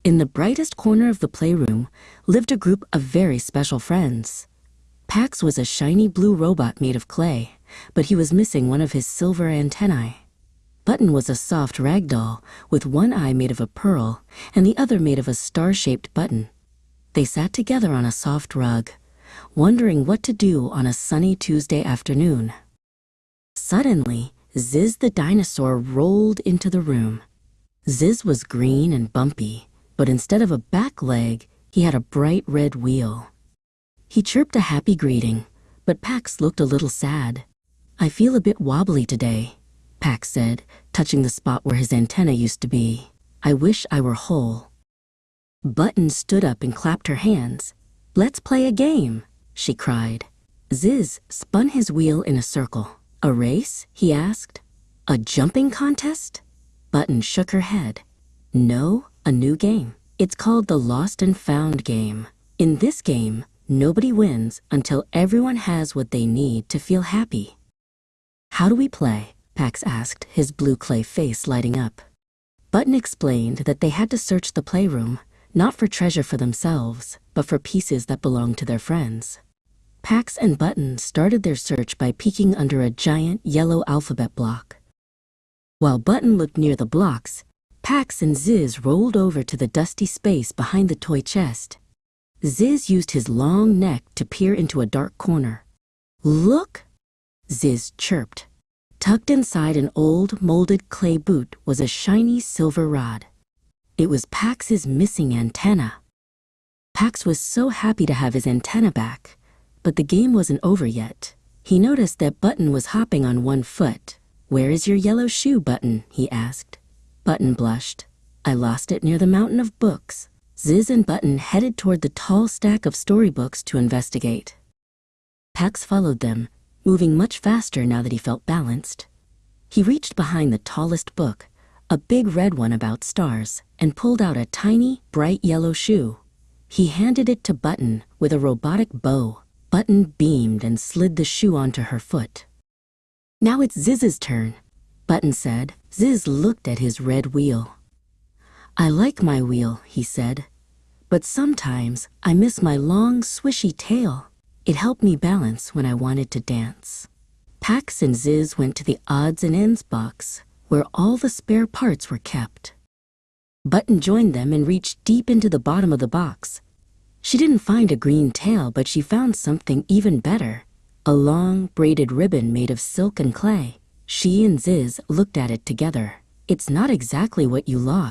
In the brightest corner of the playroom lived a group of very special friends. Pax was a shiny blue robot made of clay, but he was missing one of his silver antennae. Button was a soft rag doll with one eye made of a pearl and the other made of a star-shaped button. They sat together on a soft rug, wondering what to do on a sunny Tuesday afternoon. Suddenly, Ziz the dinosaur rolled into the room. Ziz was green and bumpy, but instead of a back leg, he had a bright red wheel. He chirped a happy greeting, but Pax looked a little sad. "I feel a bit wobbly today," Pax said, touching the spot where his antenna used to be. "I wish I were whole." Button stood up and clapped her hands. "Let's play a game," she cried. Ziz spun his wheel in a circle. "A race?" he asked. "A jumping contest?" Button shook her head. "No, a new game. It's called the Lost and Found game. In this game, nobody wins until everyone has what they need to feel happy." "How do we play?" Pax asked, his blue clay face lighting up. Button explained that they had to search the playroom, not for treasure for themselves, but for pieces that belonged to their friends. Pax and Button started their search by peeking under a giant yellow alphabet block. While Button looked near the blocks, Pax and Ziz rolled over to the dusty space behind the toy chest. Ziz used his long neck to peer into a dark corner. "Look!" Ziz chirped. Tucked inside an old, molded clay boot was a shiny silver rod. It was Pax's missing antenna. Pax was so happy to have his antenna back, but the game wasn't over yet. He noticed that Button was hopping on one foot. "Where is your yellow shoe, Button?" he asked. Button blushed. "I lost it near the mountain of books." Ziz and Button headed toward the tall stack of storybooks to investigate. Pax followed them, moving much faster now that he felt balanced. He reached behind the tallest book, a big red one about stars, and pulled out a tiny, bright yellow shoe. He handed it to Button with a robotic bow. Button beamed and slid the shoe onto her foot. "Now it's Ziz's turn," Button said. Ziz looked at his red wheel. "I like my wheel," he said, "but sometimes I miss my long, swishy tail. It helped me balance when I wanted to dance." Pax and Ziz went to the odds and ends box, where all the spare parts were kept. Button joined them and reached deep into the bottom of the box. She didn't find a green tail, but she found something even better, a long, braided ribbon made of silk and clay. She and Ziz looked at it together. "It's not exactly what you lost,"